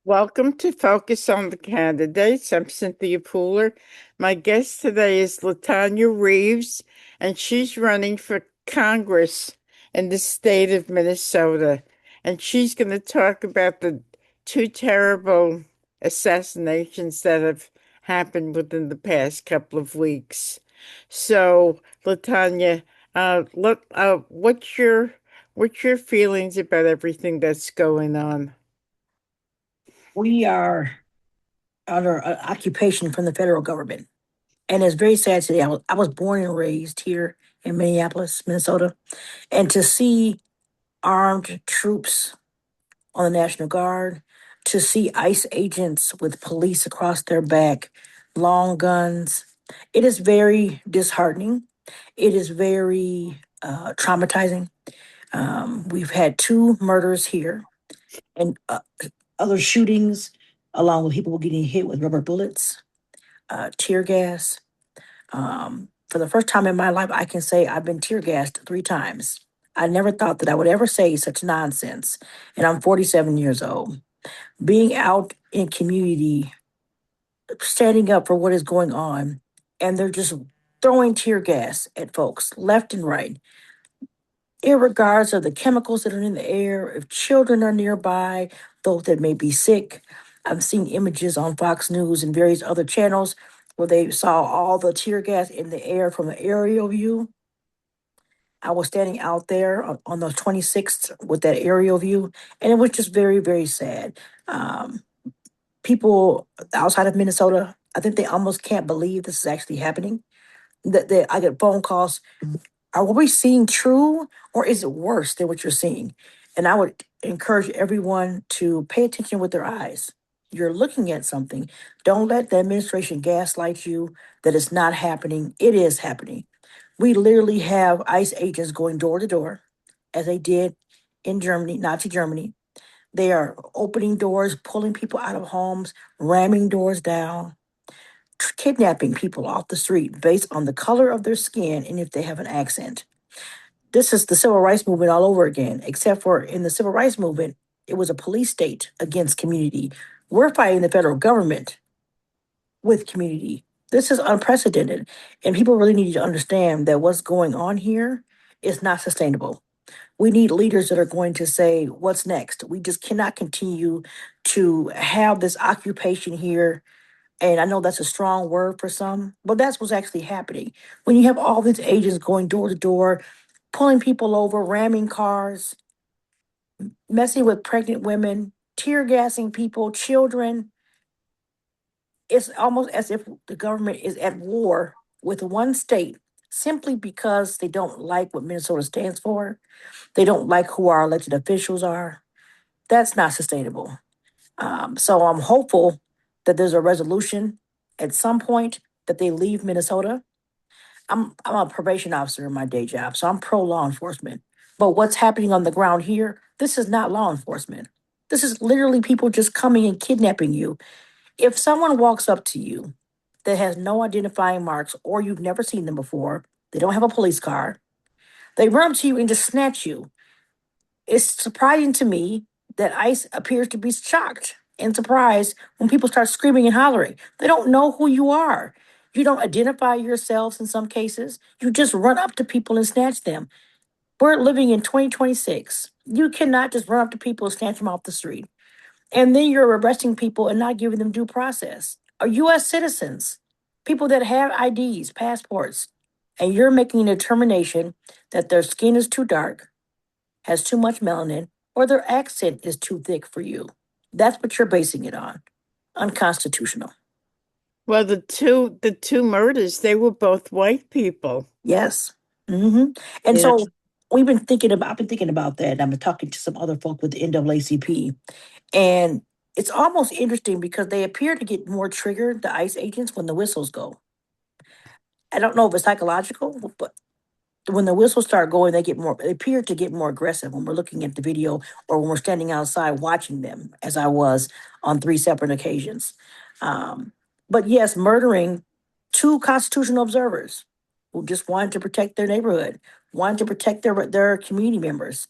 Welcome to Focus on the Candidates. I'm Cynthia Pooler. My guest today is LaTonya Reeves, and she's running for Congress in the state of Minnesota. And she's going to talk about the two terrible assassinations that have happened within the past couple of weeks. So, LaTonya, what's your feelings about everything that's going on? We are under occupation from the federal government. And it's very sad today. I was born and raised here in Minneapolis, Minnesota. And to see armed troops on the National Guard, to see ICE agents with police across their back, long guns, it is very disheartening. It is very traumatizing. We've had two murders here and other shootings, along with people getting hit with rubber bullets, tear gas. For the first time in my life, I can say I've been tear gassed 3 times. I never thought that I would ever say such nonsense. And I'm 47 years old. Being out in community, standing up for what is going on, and they're just throwing tear gas at folks left and right, irregardless of the chemicals that are in the air, if children are nearby, those that may be sick. I've seen images on Fox News and various other channels where they saw all the tear gas in the air from an aerial view. I was standing out there on the 26th with that aerial view, and it was just very, very sad. Um, People outside of Minnesota, I think they almost can't believe this is actually happening. That I get phone calls. Are what we seeing true, or is it worse than what you're seeing? And I would encourage everyone to pay attention with their eyes. You're looking at something. Don't let the administration gaslight you that it's not happening. It is happening. We literally have ICE agents going door to door, as they did in Germany, Nazi Germany. They are opening doors, pulling people out of homes, ramming doors down, kidnapping people off the street based on the color of their skin and if they have an accent. This is the civil rights movement all over again, except for in the civil rights movement, it was a police state against community. We're fighting the federal government with community. This is unprecedented. And people really need to understand that what's going on here is not sustainable. We need leaders that are going to say, what's next? We just cannot continue to have this occupation here. And I know that's a strong word for some, but that's what's actually happening. When you have all these agents going door to door, pulling people over, ramming cars, messing with pregnant women, tear gassing people, children, it's almost as if the government is at war with one state simply because they don't like what Minnesota stands for. They don't like who our elected officials are. That's not sustainable. So I'm hopeful that there's a resolution at some point that they leave Minnesota. I'm a probation officer in my day job, so I'm pro law enforcement. But what's happening on the ground here, this is not law enforcement. This is literally people just coming and kidnapping you. If someone walks up to you that has no identifying marks or you've never seen them before, they don't have a police car, they run up to you and just snatch you. It's surprising to me that ICE appears to be shocked and surprised when people start screaming and hollering. They don't know who you are. You don't identify yourselves in some cases. You just run up to people and snatch them. We're living in 2026. You cannot just run up to people and snatch them off the street. And then you're arresting people and not giving them due process. Are U.S. citizens, people that have IDs, passports, and you're making a determination that their skin is too dark, has too much melanin, or their accent is too thick for you. That's what you're basing it on. Unconstitutional. Well, the two murders, they were both white people. Yes. And Yeah. so I've been thinking about that. And I've been talking to some other folk with the NAACP. And it's almost interesting because they appear to get more triggered, the ICE agents, when the whistles go. I don't know if it's psychological, but when the whistles start going, they appear to get more aggressive when we're looking at the video or when we're standing outside watching them, as I was on 3 separate occasions. Um, but yes, murdering two constitutional observers who just wanted to protect their neighborhood, wanted to protect their community members.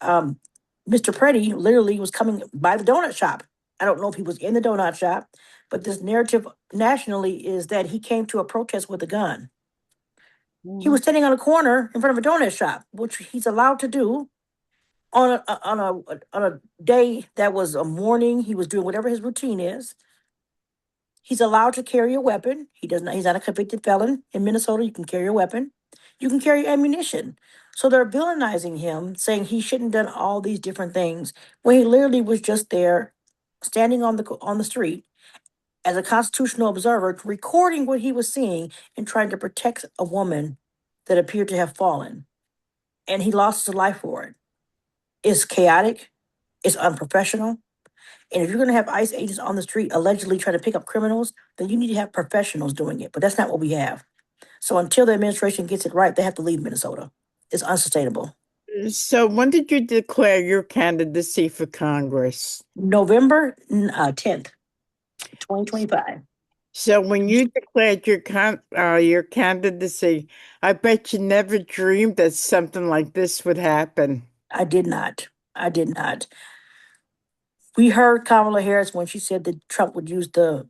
Um, Mr. Preddy literally was coming by the donut shop. I don't know if he was in the donut shop, but this narrative nationally is that he came to a protest with a gun. He was Mhm. standing on a corner in front of a donut shop, which he's allowed to do on a day that was a morning. He was doing whatever his routine is. He's allowed to carry a weapon. He does not. He's not a convicted felon in Minnesota. You can carry a weapon. You can carry ammunition. So they're villainizing him, saying he shouldn't have done all these different things when he literally was just there, standing on the street as a constitutional observer, recording what he was seeing and trying to protect a woman that appeared to have fallen, and he lost his life for it. It's chaotic. It's unprofessional. And if you're going to have ICE agents on the street allegedly trying to pick up criminals, then you need to have professionals doing it. But that's not what we have. So until the administration gets it right, they have to leave Minnesota. It's unsustainable. So when did you declare your candidacy for Congress? November 10th, 2025. So when you declared your candidacy, I bet you never dreamed that something like this would happen. I did not. I did not. We heard Kamala Harris when she said that Trump would use the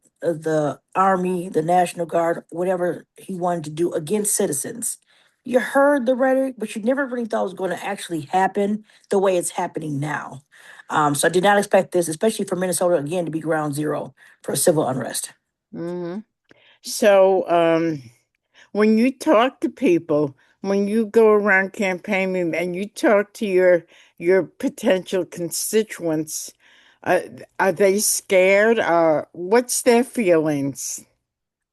army, the National Guard, whatever he wanted to do against citizens. You heard the rhetoric, but you never really thought it was going to actually happen the way it's happening now. So I did not expect this, especially for Minnesota again to be ground zero for civil unrest. Hmm. So when you talk to people, when you go around campaigning and you talk to your potential constituents, uh, are they scared? What's their feelings?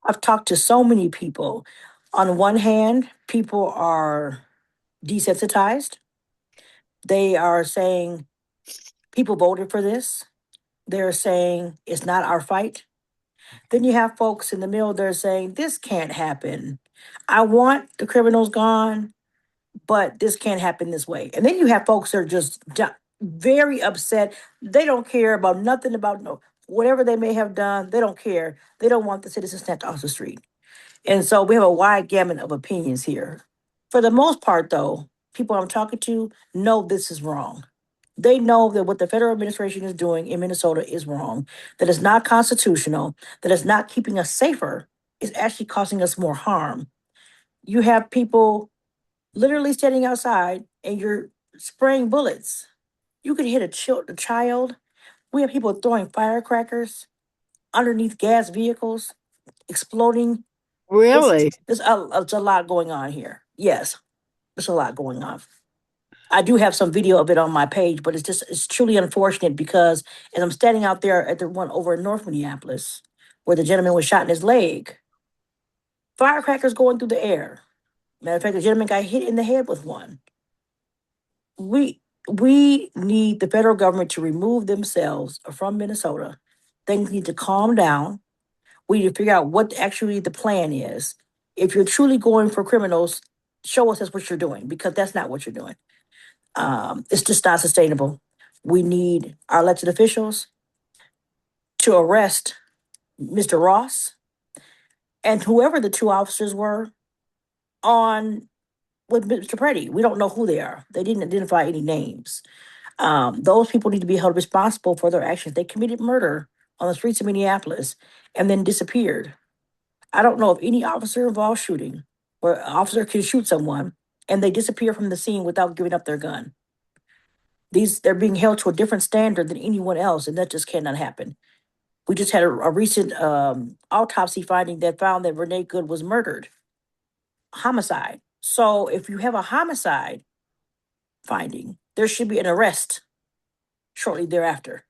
I've talked to so many people. On one hand, people are desensitized. They are saying people voted for this. They're saying it's not our fight. Then you have folks in the middle that are saying this can't happen. I want the criminals gone, but this can't happen this way. And then you have folks that are just very upset. They don't care about nothing about no whatever they may have done. They don't care. They don't want the citizens snatched off the street. And so we have a wide gamut of opinions here. For the most part, though, people I'm talking to know this is wrong. They know that what the federal administration is doing in Minnesota is wrong, that it's not constitutional, that it's not keeping us safer, it's actually causing us more harm. You have people literally standing outside and you're spraying bullets. You could hit a child. We have people throwing firecrackers underneath gas vehicles, exploding. Really? It's a lot going on here. Yes, there's a lot going on. I do have some video of it on my page, but it's truly unfortunate because as I'm standing out there at the one over in North Minneapolis, where the gentleman was shot in his leg, firecrackers going through the air. Matter of fact, the gentleman got hit in the head with one. We need the federal government to remove themselves from Minnesota. Things need to calm down. We need to figure out what actually the plan is. If you're truly going for criminals, show us that's what you're doing because that's not what you're doing. It's just not sustainable. We need our elected officials to arrest Mr. Ross and whoever the two officers were on with Mr. Preddy. We don't know who they are. They didn't identify any names. Those people need to be held responsible for their actions. They committed murder on the streets of Minneapolis and then disappeared. I don't know of any officer involved shooting where an officer can shoot someone and they disappear from the scene without giving up their gun. They're being held to a different standard than anyone else, and that just cannot happen. We just had a recent autopsy finding that found that Renee Good was murdered, homicide. So if you have a homicide finding, there should be an arrest shortly thereafter.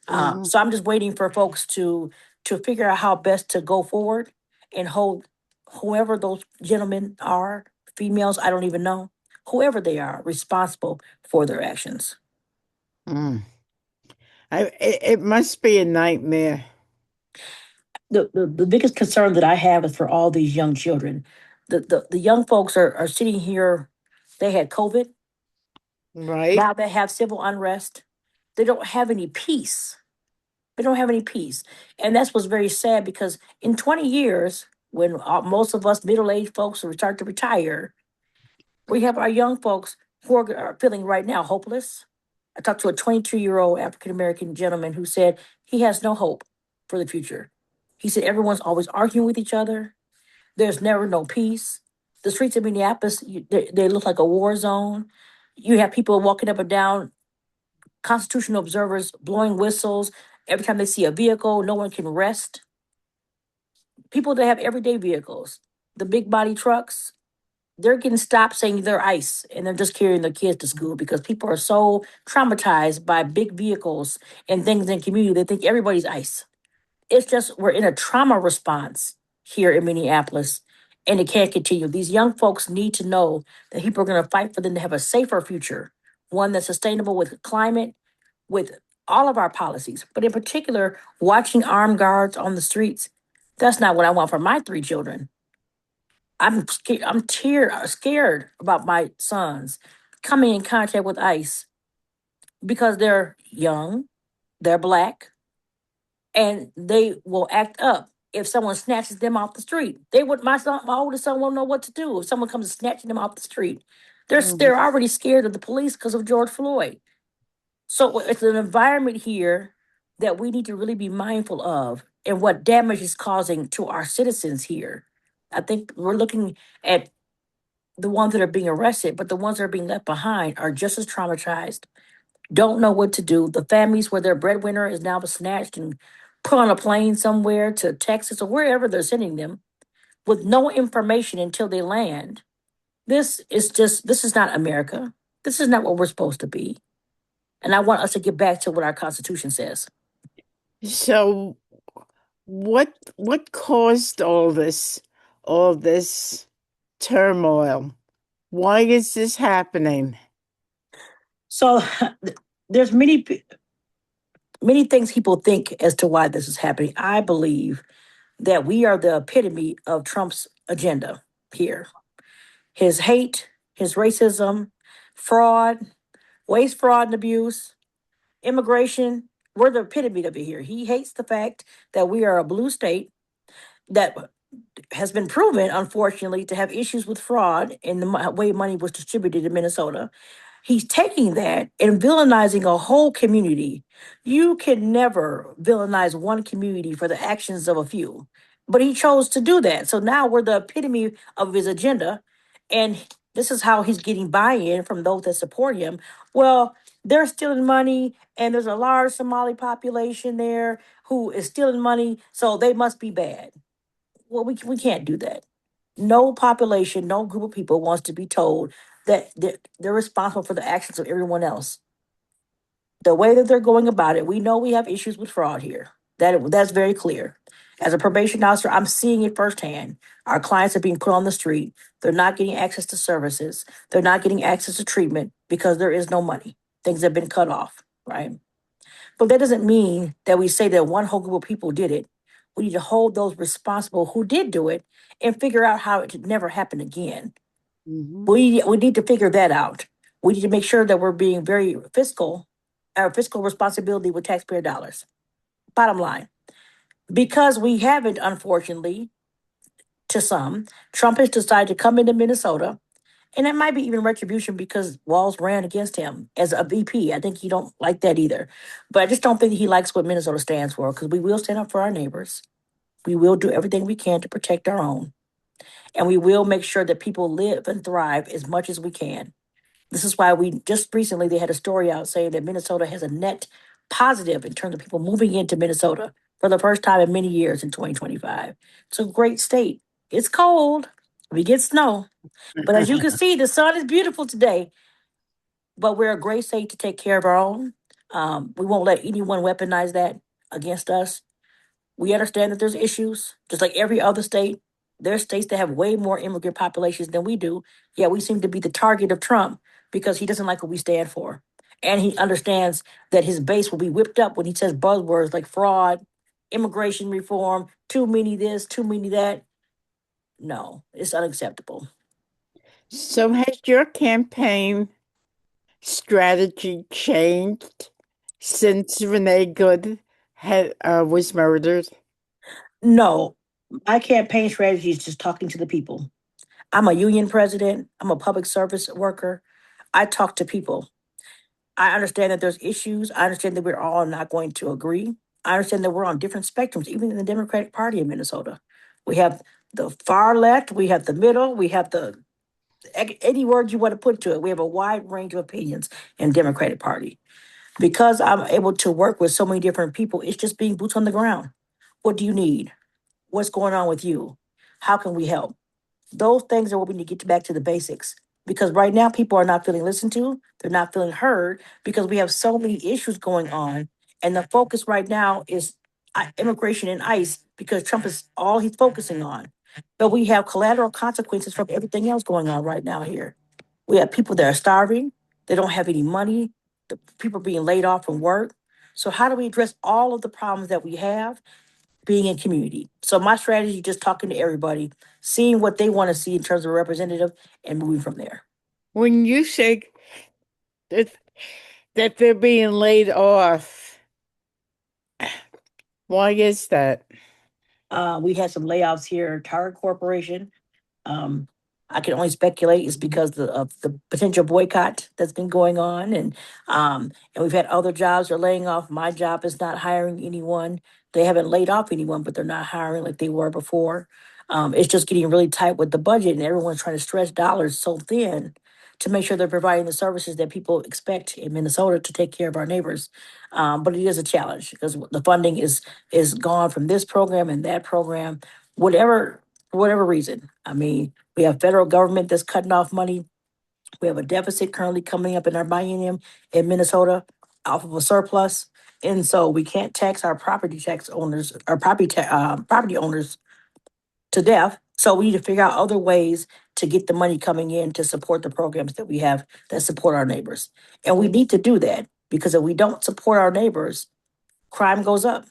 Hmm. So I'm just waiting for folks to figure out how best to go forward and hold whoever those gentlemen are, females, I don't even know, whoever they are, responsible for their actions. Mm. It must be a nightmare, The biggest concern that I have is for all these young children. The young folks are sitting here, they had COVID, right? now they have civil unrest. They don't have any peace. They don't have any peace. And that's what's very sad because in 20 years, when most of us middle-aged folks will start to retire, we have our young folks who are feeling right now hopeless. I talked to a 22-year-old African American gentleman who said he has no hope for the future. He said everyone's always arguing with each other. There's never no peace. The streets of Minneapolis, they look like a war zone. You have people walking up and down, constitutional observers blowing whistles. Every time they see a vehicle, no one can rest. People that have everyday vehicles, the big body trucks, they're getting stopped saying they're ICE and they're just carrying their kids to school because people are so traumatized by big vehicles and things in the community. They think everybody's ICE. It's just we're in a trauma response here in Minneapolis, and it can't continue. These young folks need to know that people are going to fight for them to have a safer future, one that's sustainable with climate, with all of our policies, but in particular, watching armed guards on the streets. That's not what I want for my three children. I'm scared. Scared about my sons coming in contact with ICE because they're young, they're black, and they will act up if someone snatches them off the street. They would my oldest son won't know what to do if someone comes snatching them off the street. Mhm. They're already scared of the police because of George Floyd. So it's an environment here that we need to really be mindful of and what damage is causing to our citizens here. I think we're looking at the ones that are being arrested, but the ones that are being left behind are just as traumatized, don't know what to do. The families where their breadwinner is now snatched and put on a plane somewhere to Texas or wherever they're sending them with no information until they land. This is not America. This is not what we're supposed to be. And I want us to get back to what our Constitution says. So what caused all this turmoil? Why is this happening? So there's many things people think as to why this is happening. I believe that we are the epitome of Trump's agenda here. His hate, his racism, fraud, waste, fraud, and abuse, immigration. We're the epitome of it here. He hates the fact that we are a blue state that has been proven, unfortunately, to have issues with fraud in the way money was distributed in Minnesota. He's taking that and villainizing a whole community. You can never villainize one community for the actions of a few, but he chose to do that. So now we're the epitome of his agenda, and this is how he's getting buy-in from those that support him. Well, they're stealing money, and there's a large Somali population there who is stealing money, so they must be bad. Well, we can't do that. No population, no group of people wants to be told that they're responsible for the actions of everyone else. The way that they're going about it, we know we have issues with fraud here. That's very clear. As a probation officer, I'm seeing it firsthand. Our clients are being put on the street. They're not getting access to services. They're not getting access to treatment because there is no money. Things have been cut off, right? But that doesn't mean that we say that one whole group of people did it. We need to hold those responsible who did do it and figure out how it could never happen again. Mhm. We need to figure that out. We need to make sure that we're being very fiscal, our fiscal responsibility with taxpayer dollars. Bottom line, because we haven't, unfortunately, to some, Trump has decided to come into Minnesota, and it might be even retribution because Walls ran against him as a VP. I think he don't like that either, but I just don't think he likes what Minnesota stands for because we will stand up for our neighbors. We will do everything we can to protect our own, and we will make sure that people live and thrive as much as we can. This is why we just recently they had a story out saying that Minnesota has a net positive in terms of people moving into Minnesota for the first time in many years in 2025. It's a great state. It's cold. We get snow. But as you can see, the sun is beautiful today. But we're a great state to take care of our own. We won't let anyone weaponize that against us. We understand that there's issues, just like every other state. There's states that have way more immigrant populations than we do. Yet we seem to be the target of Trump because he doesn't like what we stand for. And he understands that his base will be whipped up when he says buzzwords like fraud, immigration reform, too many this, too many that. No, it's unacceptable. So has your campaign strategy changed since Renee Good was murdered? No, my campaign strategy is just talking to the people. I'm a union president, I'm a public service worker. I talk to people. I understand that there's issues. I understand that we're all not going to agree. I understand that we're on different spectrums, even in the Democratic Party in Minnesota. We have the far left, we have the middle, we have the any word you want to put to it. We have a wide range of opinions in Democratic Party. Because I'm able to work with so many different people, it's just being boots on the ground. What do you need? What's going on with you? How can we help? Those things are what we need to get back to the basics. Because right now, people are not feeling listened to, they're not feeling heard because we have so many issues going on. And the focus right now is immigration and ICE because Trump is all he's focusing on. But we have collateral consequences from everything else going on right now here. We have people that are starving, they don't have any money, the people being laid off from work. So, how do we address all of the problems that we have being in community? So, my strategy is just talking to everybody, seeing what they want to see in terms of a representative, and moving from there. When you say that they're being laid off, why is that? We had some layoffs here, Target Corporation. Um, I can only speculate it's because of the potential boycott that's been going on, and we've had other jobs are laying off. My job is not hiring anyone. They haven't laid off anyone, but they're not hiring like they were before. It's just getting really tight with the budget, and everyone's trying to stretch dollars so thin to make sure they're providing the services that people expect in Minnesota to take care of our neighbors. But it is a challenge because the funding is gone from this program and that program. Whatever for whatever reason. I mean, we have federal government that's cutting off money. We have a deficit currently coming up in our biennium in Minnesota off of a surplus. And so we can't tax our property tax owners, our property owners to death. So we need to figure out other ways to get the money coming in to support the programs that we have that support our neighbors. And we need to do that because if we don't support our neighbors, crime goes up.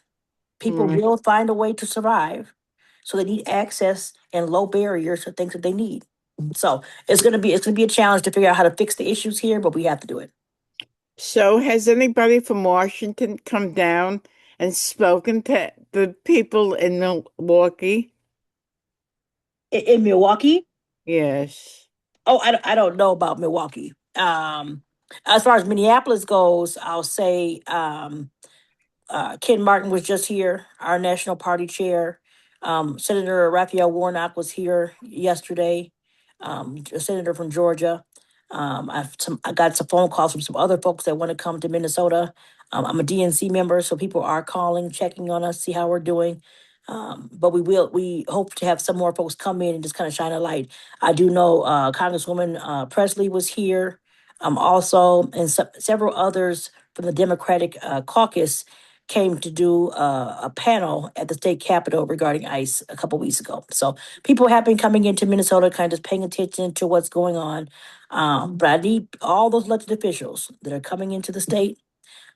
People Right. will find a way to survive. So they need access and low barriers to things that they need. So it's gonna be a challenge to figure out how to fix the issues here, but we have to do it. So, has anybody from Washington come down and spoken to the people in Milwaukee? In Milwaukee, Yes. oh, I don't know about Milwaukee. As far as Minneapolis goes, I'll say Ken Martin was just here, our national party chair. Senator Raphael Warnock was here yesterday, a senator from Georgia. I got some phone calls from some other folks that want to come to Minnesota. I'm a DNC member, so people are calling, checking on us, see how we're doing. But we hope to have some more folks come in and just kind of shine a light. I do know Congresswoman Presley was here, also, and several others from the Democratic caucus came to do a panel at the state capitol regarding ICE a couple weeks ago. So people have been coming into Minnesota, kind of paying attention to what's going on. But I need all those elected officials that are coming into the state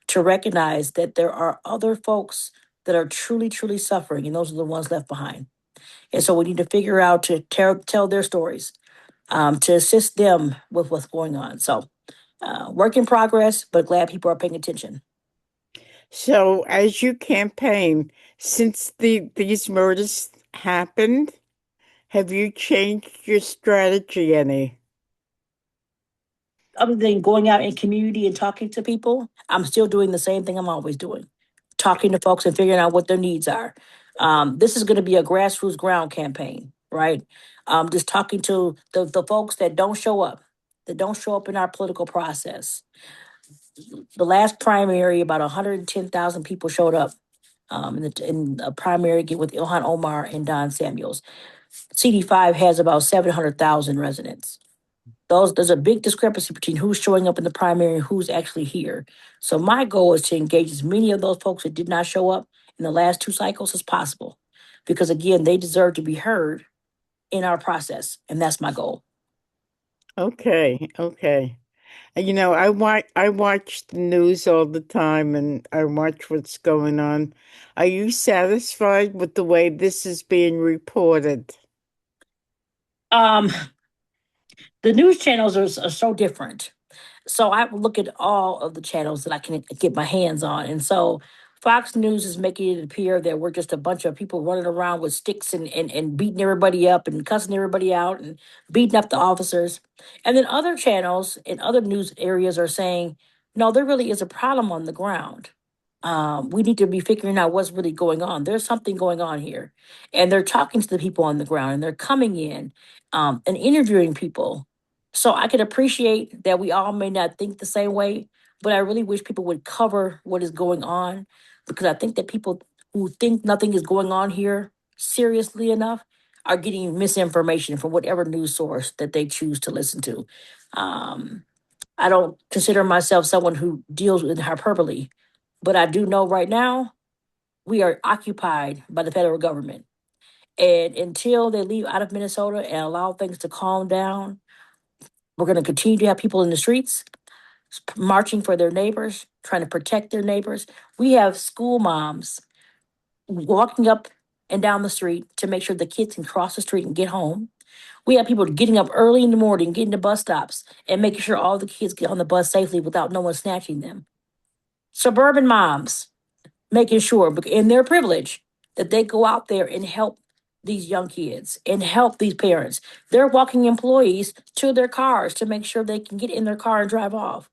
to recognize that there are other folks that are truly, truly suffering, and those are the ones left behind. And so we need to figure out to tell their stories, to assist them with what's going on. So work in progress, but glad people are paying attention. So, as you campaign, since these murders happened, have you changed your strategy any? Other than going out in community and talking to people, I'm still doing the same thing I'm always doing, talking to folks and figuring out what their needs are. This is going to be a grassroots ground campaign, right? Just talking to the folks that don't show up in our political process. The last primary, about 110,000 people showed up in a primary with Ilhan Omar and Don Samuels. CD5 has about 700,000 residents. There's a big discrepancy between who's showing up in the primary and who's actually here. So my goal is to engage as many of those folks that did not show up in the last two cycles as possible, because again, they deserve to be heard in our process, and that's my goal. Okay, okay. I watch the news all the time and I watch what's going on. Are you satisfied with the way this is being reported? Um, the news channels are so different. So I look at all of the channels that I can get my hands on. And so Fox News is making it appear that we're just a bunch of people running around with sticks and beating everybody up and cussing everybody out and beating up the officers. And then other channels in other news areas are saying no, there really is a problem on the ground. We need to be figuring out what's really going on. There's something going on here. And they're talking to the people on the ground and they're coming in and interviewing people. So I can appreciate that we all may not think the same way, but I really wish people would cover what is going on because I think that people who think nothing is going on here seriously enough are getting misinformation from whatever news source that they choose to listen to. Um, I don't consider myself someone who deals with hyperbole, but I do know right now we are occupied by the federal government. And until they leave out of Minnesota and allow things to calm down, we're going to continue to have people in the streets marching for their neighbors, trying to protect their neighbors. We have school moms walking up and down the street to make sure the kids can cross the street and get home. We have people getting up early in the morning, getting to bus stops, and making sure all the kids get on the bus safely without no one snatching them. Suburban moms making sure, in their privilege, that they go out there and help these young kids and help these parents. They're walking employees to their cars to make sure they can get in their car and drive off.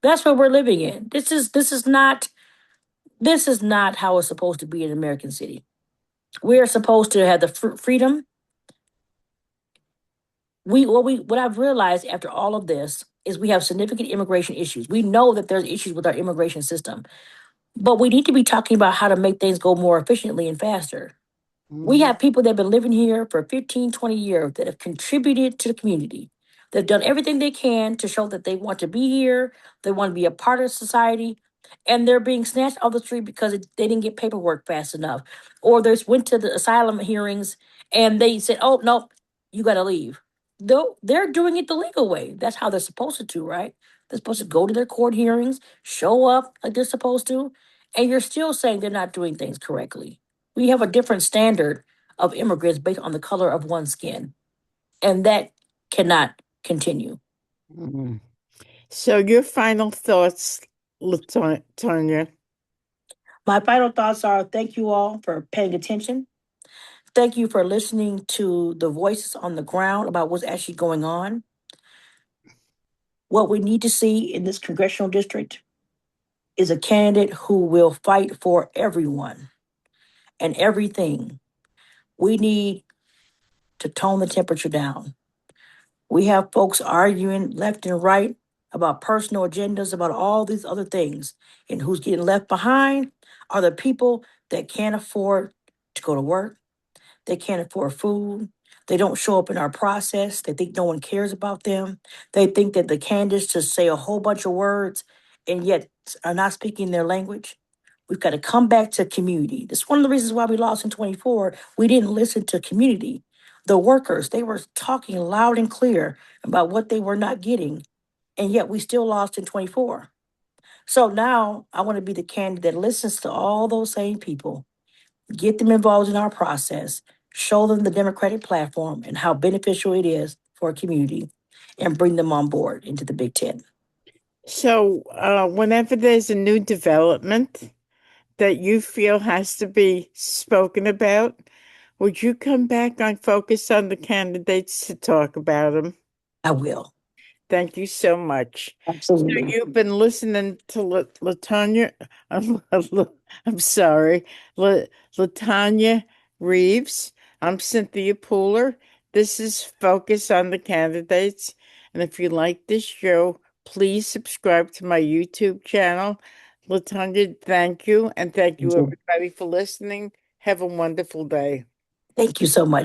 That's what we're living in. This is not how it's supposed to be in an American city. We are supposed to have the freedom. What I've realized after all of this is we have significant immigration issues. We know that there's issues with our immigration system, but we need to be talking about how to make things go more efficiently and faster. We Mhm. have people that have been living here for 15, 20 years that have contributed to the community. They've done everything they can to show that they want to be here, they want to be a part of society, and they're being snatched off the street because they didn't get paperwork fast enough. Or they went to the asylum hearings and they said, oh, no, you got to leave. Though they're doing it the legal way. That's how they're supposed to do, right? They're supposed to go to their court hearings, show up like they're supposed to, and you're still saying they're not doing things correctly. We have a different standard of immigrants based on the color of one's skin, and that cannot continue. Mhm. So, your final thoughts, LaTonya? My final thoughts are thank you all for paying attention. Thank you for listening to the voices on the ground about what's actually going on. What we need to see in this congressional district is a candidate who will fight for everyone and everything. We need to tone the temperature down. We have folks arguing left and right about personal agendas, about all these other things. And who's getting left behind are the people that can't afford to go to work. They can't afford food. They don't show up in our process. They think no one cares about them. They think that the candidates just say a whole bunch of words and yet are not speaking their language. We've got to come back to community. That's one of the reasons why we lost in 24. We didn't listen to community. The workers, they were talking loud and clear about what they were not getting, and yet we still lost in 24. So now I want to be the candidate that listens to all those same people, get them involved in our process, show them the Democratic platform and how beneficial it is for a community, and bring them on board into the Big Ten. So, whenever there's a new development that you feel has to be spoken about, would you come back on Focus on the Candidates to talk about them? I will. Thank you so much. So Absolutely. you've been listening to LaTonya. I'm sorry, LaTonya Reeves. I'm Cynthia Pooler. This is Focus on the Candidates. And if you like this show, please subscribe to my YouTube channel. LaTonya, thank you. And thank you, Thank you. everybody, for listening. Have a wonderful day. Thank you so much.